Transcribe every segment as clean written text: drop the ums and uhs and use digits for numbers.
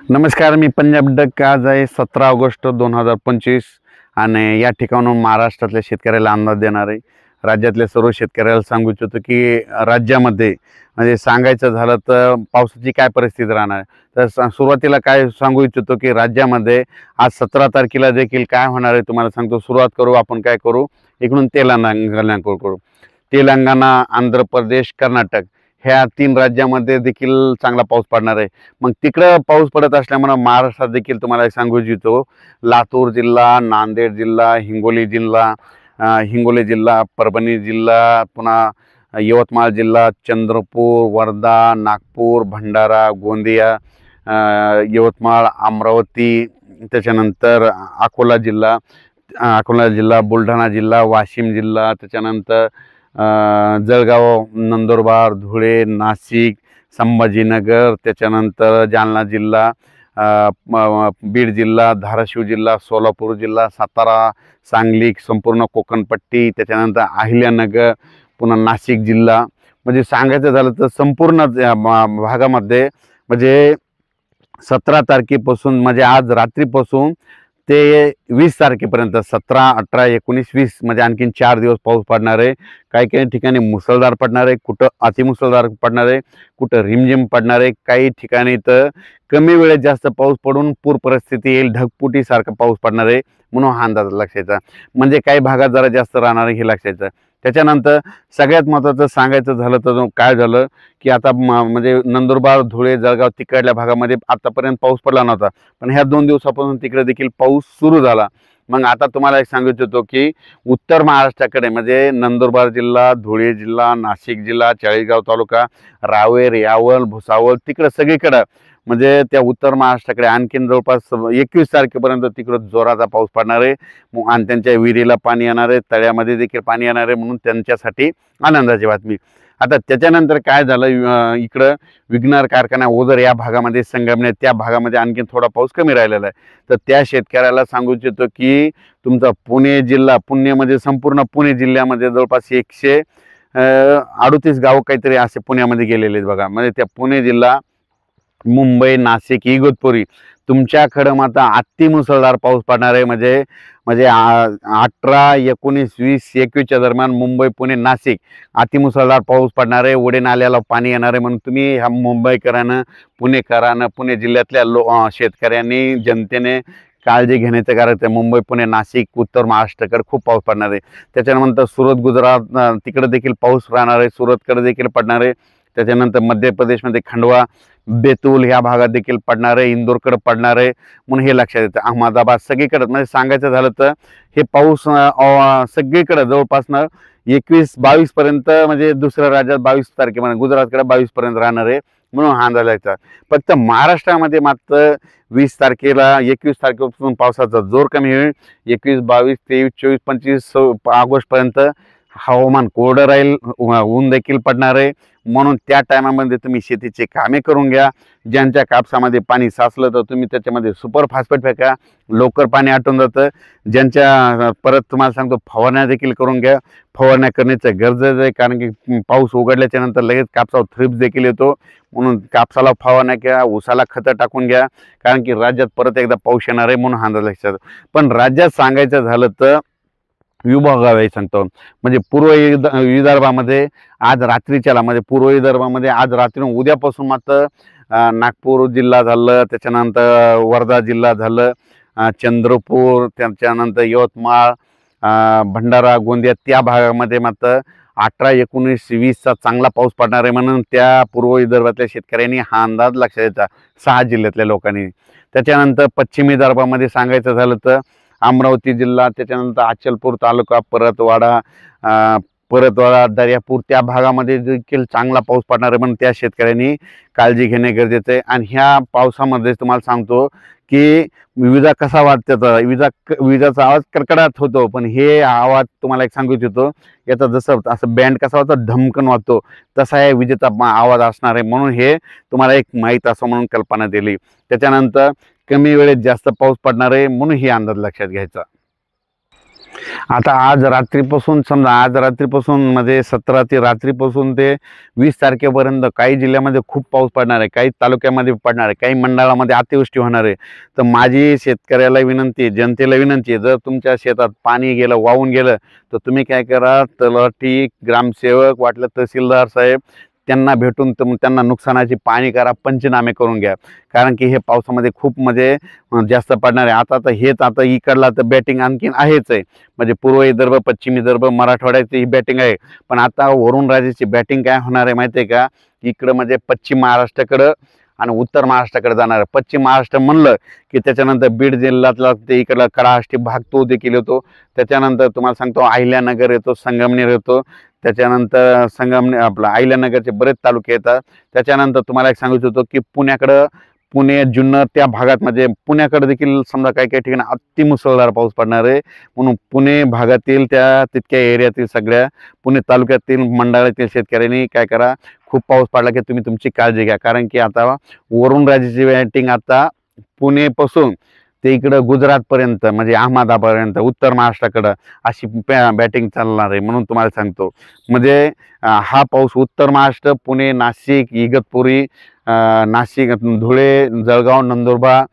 नमस्कार, मी पंजाब डक. आज आहे 17 ऑगस्ट 2025 आणि या ठिकाणून महाराष्ट्रातल्या शेतकऱ्याला अंदाज देणार आहे. राज्यातल्या सर्व शेतकऱ्याला सांगू इच्छितो की राज्यामध्ये म्हणजे सांगायचं झालं तर पावसाची काय परिस्थिती राहणार आहे. तर सुरुवातीला काय सांगू इच्छितो की राज्यामध्ये आज 17 तारखेला देखील काय होणार आहे तुम्हाला सांगतो. सुरुवात करू आपण, काय करू, इकडून तेलंगणा करू. तेलंगणा, आंध्र प्रदेश, कर्नाटक ह्या 3 राज्यामध्ये देखील चांगला पाऊस पडणार आहे. मग तिकडं पाऊस पडत असल्यामुळे महाराष्ट्रात देखील तुम्हाला सांगू इच्छितो, लातूर जिल्हा, नांदेड जिल्हा, हिंगोली जिल्हा, परभणी जिल्हा, पुन्हा यवतमाळ जिल्हा, चंद्रपूर, वर्धा, नागपूर, भंडारा, गोंदिया, यवतमाळ, अमरावती, त्याच्यानंतर अकोला जिल्हा, बुलढाणा जिल्हा, वाशिम जिल्हा, त्याच्यानंतर जळगाव, नंदुरबार, धुळे, नाशिक, संभाजीनगर, त्याच्यानंतर जालना जिल्हा, बीड जिल्हा, धाराशिव जिल्हा, सोलापूर जिल्हा, सातारा, सांगली, संपूर्ण कोकणपट्टी, त्याच्यानंतर अहिल्यानगर, पुन्हा नाशिक जिल्हा. म्हणजे सांगायचं झालं तर संपूर्ण भागामध्ये म्हणजे 17 तारखेपासून म्हणजे आज रात्रीपासून ते 20 तारखेपर्यंत 17, 18, 19, 20 म्हणजे आणखीन 4 दिवस पाऊस पडणार आहे. काही काही ठिकाणी मुसळधार पडणार आहे, कुठं अतिमुसळधार पडणार आहे, कुठं रिमझिम पडणार आहे. काही ठिकाणी तर कमी वेळेत जास्त पाऊस पडून पूर परिस्थिती येईल, ढगफुटीसारखा पाऊस पडणार आहे म्हणून हा अंदाज लक्षायचा. म्हणजे काही भागात जरा जास्त राहणार आहे हे लक्षायचं. त्याच्यानंतर सगळ्यात महत्त्वाचं सांगायचं झालं तर काय झालं की आता म्हणजे नंदुरबार, धुळे, जळगाव तिकडल्या भागामध्ये आतापर्यंत पाऊस पडला नव्हता, पण ह्या 2 दिवसापासून तिकडे देखील पाऊस सुरू झाला. मग आता तुम्हाला एक सांगू इच्छितो की उत्तर महाराष्ट्राकडे म्हणजे नंदुरबार जिल्हा, धुळे जिल्हा, नाशिक जिल्हा, चाळीसगाव तालुका, रावेर, यावल, भुसावळ तिकडं सगळीकडं म्हणजे त्या उत्तर महाराष्ट्राकडे आणखीन जवळपास 21 तारखेपर्यंत तिकडं जोराचा पाऊस पडणार आहे आणि त्यांच्या विहिरीला पाणी येणार आहे, तळ्यामध्ये देखील पाणी येणार आहे, म्हणून त्यांच्यासाठी आनंदाची बातमी. आता त्याच्यानंतर काय झालं, इकडं विघ्नर कारखाना ओझर या भागामध्ये, संगमनेर त्या भागामध्ये आणखीन थोडा पाऊस कमी राहिलेला आहे. तर त्या शेतकऱ्याला सांगू इच्छितो की तुमचा पुणे जिल्हा, पुणे म्हणजे संपूर्ण पुणे जिल्ह्यामध्ये जवळपास 138 गाव काहीतरी असे पुण्यामध्ये गेलेले आहेत बघा. म्हणजे त्या पुणे जिल्हा, मुंबई, नाशिक, इगतपुरी तुमच्याकडं मात्र अतिमुसळधार पाऊस पडणार आहे. म्हणजे म्हणजे 18, 19, 20, 21च्या दरम्यान मुंबई, पुणे, नाशिक अतिमुसळधार पाऊस पडणार आहे. ओढे नाल्याला पाणी येणार आहे. म्हणून तुम्ही ह्या मुंबईकरांना, पुणेकरांना, पुणे जिल्ह्यातल्या शेतकऱ्यांनी, जनतेने काळजी घेण्याचं कारण ते मुंबई, पुणे, नाशिक, उत्तर महाराष्ट्राकडे खूप पाऊस पडणार आहे. त्याच्यानंतर सुरत, गुजरात तिकडे देखील पाऊस राहणार आहे, सुरतकडे देखील पडणार आहे. त्याच्यानंतर मध्य प्रदेशमध्ये खंडवा, बेतूल ह्या भागात देखील पडणार आहे, इंदोरकडे पडणार आहे म्हणून हे लक्षात येतं. अहमदाबाद सगळीकडे म्हणजे सांगायचं झालं तर हे पाऊस सगळीकडे जवळपासनं 21-22 पर्यंत म्हणजे दुसऱ्या राज्यात 22 तारखेपर्यंत, गुजरातकडे 22 पर्यंत राहणार आहे म्हणून हा अंदाज यायचा. फक्त महाराष्ट्रामध्ये मात्र 20 तारखेला 21 तारखेपासून पावसाचा जोर कमी होईल. 21, 22, 23, 24, 25 ऑगस्टपर्यंत हवामान कोरडं राहील, ऊन देखील पडणार आहे. म्हणून त्या टायमामध्ये तुम्ही शेतीची कामे करून घ्या. ज्यांच्या कापसामध्ये पाणी साचलं तर तुम्ही त्याच्यामध्ये सुपर फॉस्फेट फेका, लवकर पाणी आटून जातं. ज्यांच्या परत तुम्हाला सांगतो फवारण्या देखील करून घ्या. फवारण्या करण्याचं गरजेचं आहे, कारण की पाऊस उघडल्याच्या नंतर लगेच कापसावर थ्रिप्स देखील येतो. म्हणून कापसाला फवारण्या घ्या, ऊसाला खतं टाकून घ्या, कारण की राज्यात परत एकदा पाऊस येणार आहे म्हणून हा लक्षात. पण राज्यात सांगायचं झालं तर विभागावे सांगतो म्हणजे पूर्व विदर्भामध्ये आज रात्रीच्याला म्हणजे पूर्व विदर्भामध्ये आज रात्री उद्यापासून मात्र नागपूर जिल्हा झालं, त्याच्यानंतर वर्धा जिल्हा झालं, चंद्रपूर, त्याच्यानंतर यवतमाळ, भंडारा, गोंदिया त्या भागामध्ये मात्र 18, 19, 20चा चांगला पाऊस पडणार आहे. म्हणून त्या पूर्व विदर्भातल्या शेतकऱ्यांनी हा अंदाज लक्षात येतात, 6 जिल्ह्यातल्या लोकांनी. त्याच्यानंतर पश्चिम विदर्भामध्ये सांगायचं झालं तर अमरावती जिल्हा, त्याच्यानंतर अचलपूर तालुका, परतवाडा, दर्यापूर त्या भागामध्ये देखील चांगला पाऊस पडणार आहे. म्हणून त्या शेतकऱ्यांनी काळजी घेणे गरजेचं आहे. आणि ह्या पावसामध्ये तुम्हाला सांगतो की विजा कसा वाजतो, विजाचा आवाज कडकडाट होतो, पण हे आवाज तुम्हाला एक सांगू इच्छितो, याचा जसं असं बँड कसा वाजतो, धमकन वाजतो, तसा हे विजेचा आवाज असणार आहे. म्हणून हे तुम्हाला एक माहीत असं म्हणून कल्पना दिली. त्याच्यानंतर कमी वेळेत जास्त पाऊस पडणार आहे म्हणून ही अंदाज लक्षात घ्यायचा. आता आज रात्रीपासून समजा आज रात्रीपासून म्हणजे 17 ते रात्रीपासून ते 20 तारखेपर्यंत काही जिल्ह्यामध्ये खूप पाऊस पडणार आहे, काही तालुक्यामध्ये पडणार आहे, काही मंडळामध्ये अतिवृष्टी होणार आहे. तर माझी शेतकऱ्याला विनंती आहे, जनतेला विनंती आहे, जर तुमच्या शेतात पाणी गेलं, वाहून गेलं, तर तुम्ही काय करा, तलाठी, ग्रामसेवक, वाटलं तहसीलदार साहेब त्यांना भेटून त्यांना नुकसानाची पाहणी करा, पंचनामे करून घ्या. कारण की हे पावसामध्ये खूप म्हणजे जास्त पडणार आहे. आता हेच आता इकडला तर बॅटिंग आणखीन आहेच आहे, म्हणजे पूर्व विदर्भ, पश्चिम विदर्भ, मराठवाड्याची ही बॅटिंग आहे. पण आता वरुण राजाची बॅटिंग काय होणार आहे माहिती आहे का? इकडं म्हणजे पश्चिम महाराष्ट्राकडं आणि उत्तर महाराष्ट्राकडे जाणार आहे. पश्चिम महाराष्ट्र म्हणलं की त्याच्यानंतर बीड जिल्ह्यातला ते इकडला कडाष्टी भाग तो देखील येतो. त्याच्यानंतर तुम्हाला सांगतो अहिल्यानगर येतो, संगमनेर येतो. त्याच्यानंतर संगमनेर आपलं अहिल्यानगरचे बरेच तालुके येतात. त्याच्यानंतर तुम्हाला एक सांगू इच्छितो की पुण्याकडं, पुणे, जुन्नर त्या भागात म्हणजे पुण्याकडे देखील समजा काही काही ठिकाणी अतिमुसळधार पाऊस पडणार आहे. म्हणून पुणे भागातील त्या तितक्या एरियातील सगळ्या पुणे तालुक्यातील मंडळातील शेतकऱ्यांनी काय करा, खूप पाऊस पडला की तुम्ही तुमची काळजी घ्या. कारण की आता वरुण राजाची बॅटिंग आता पुणेपासून ते इकडं गुजरातपर्यंत म्हणजे अहमदाबादपर्यंत उत्तर महाराष्ट्राकडं अशी बॅटिंग चालणार आहे. म्हणून तुम्हाला सांगतो म्हणजे हा पाऊस उत्तर महाराष्ट्र, पुणे, नाशिक, इगतपुरी, नाशिक, धुळे, जळगाव, नंदुरबार,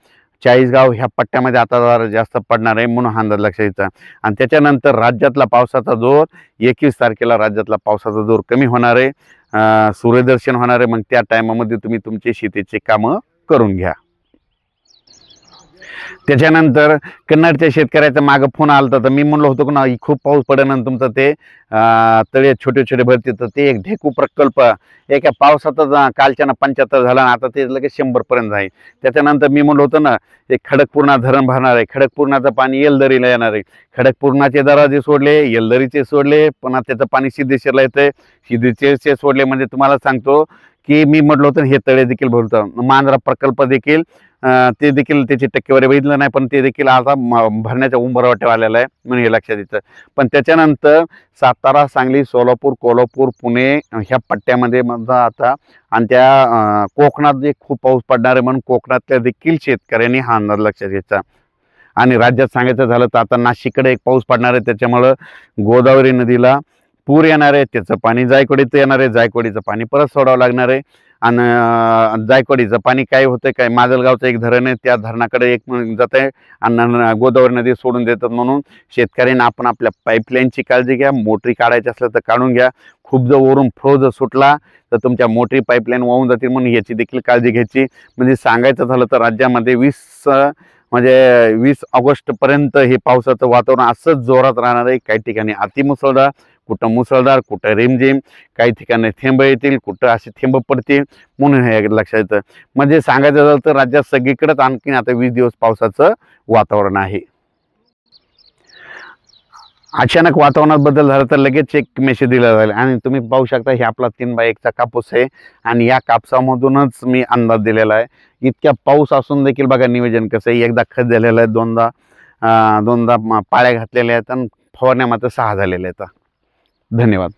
चाळीसगाव ह्या पट्ट्यामध्ये आता जरा जास्त पडणार आहे. म्हणून हा अंदाज लक्षात घ्यायचा. आणि त्याच्यानंतर राज्यातला पावसाचा जोर 21 तारखेला राज्यातला पावसाचा जोर कमी होणार आहे, सूर्यदर्शन होणार आहे. मग त्या टायमामध्ये तुम्ही तुमची शेतीची कामं करून घ्या. त्याच्यानंतर कन्नडच्या शेतकऱ्याचा मागं फोन आला तर मी म्हणलो होतो की ना खूप पाऊस पडेल तुमचं ते तळे छोटे छोटे भरते, तर ते एक ढेकू प्रकल्प एका पावसातच कालच्यानं 75 झाला आणि आता ते लगेच 100 पर्यंत आहे. त्याच्यानंतर मी म्हणलो होतो ना एक खडकपूर्णा धरण भरणार आहे, खडकपूर्णाचं पाणी येलदरीला येणार आहे. खडकपूर्णाचे दरवाजे सोडले, येलदरीचे सोडले, पुन्हा त्याचं पाणी सिद्धेश्वरला येतंय, सिद्धेश्वरचे सोडले. म्हणजे तुम्हाला सांगतो की मी म्हटलं होतं हे तळे देखील भरतं. मांजरा प्रकल्प देखील ते देखील त्याची टक्केवारी बघितलं नाही, पण ते देखील आता भरण्याच्या उंबरवाट्यावर आलेलं आहे. म्हणून हे लक्षात येतं. पण त्याच्यानंतर सातारा, सांगली, सोलापूर, कोल्हापूर, पुणे ह्या पट्ट्यामध्ये माझा आता आणि त्या कोकणात जे खूप पाऊस पडणार आहे. म्हणून कोकणातल्या देखील शेतकऱ्यांनी हा अंदाज लक्षात घ्यायचा. आणि राज्यात सांगायचं झालं तर आता नाशिककडे एक पाऊस पडणार आहे, त्याच्यामुळं गोदावरी नदीला पूर येणार आहे. त्याचं पाणी जायकवाडीत येणार आहे, जायकवाडीचं पाणी परत सोडावं लागणार आहे. आणि जायकवाडीचं पाणी काय होतं काय, माजलगावचं एक धरण आहे, त्या धरणाकडे एक जात आहे आणि गोदावरी नदी सोडून देतात. म्हणून शेतकऱ्यांना आपण आपल्या पाईपलाईनची काळजी घ्या. मोटरी काढायची असलं तर काढून घ्या. खूप जर वरून फ्लो जर सुटला तर तुमच्या मोटरी पाईपलाईन वाहून जातील, म्हणून याची देखील काळजी घ्यायची. म्हणजे सांगायचं झालं तर राज्यामध्ये 20 ऑगस्टपर्यंत हे पावसाचं वातावरण असंच जोरात राहणार आहे. काही ठिकाणी अतिमुसळधार, कुठं मुसळधार, कुठं रिमझिम, काही ठिकाणी थेंब येतील, कुठं असे थेंब पडतील. म्हणून हे लक्षात येतं. म्हणजे सांगायचं झालं तर राज्यात सगळीकडेच आणखीन आता 20 दिवस पावसाचं वातावरण आहे. अचानक वातावरणात बदल झाला तर लगेच एक मेसेज दिला जाईल. आणि तुम्ही पाहू शकता हे आपला 3x1 कापूस आहे आणि या कापसामधूनच मी अंदाज दिलेला आहे. इतक्या पाऊस असून देखील बघा नियोजन कसं आहे. एकदा खत झालेलं आहे, दोनदा पाळ्या घातलेल्या आहेत आणि फवारण्या मात्र 6 झालेल्या आहेत. धन्यवाद.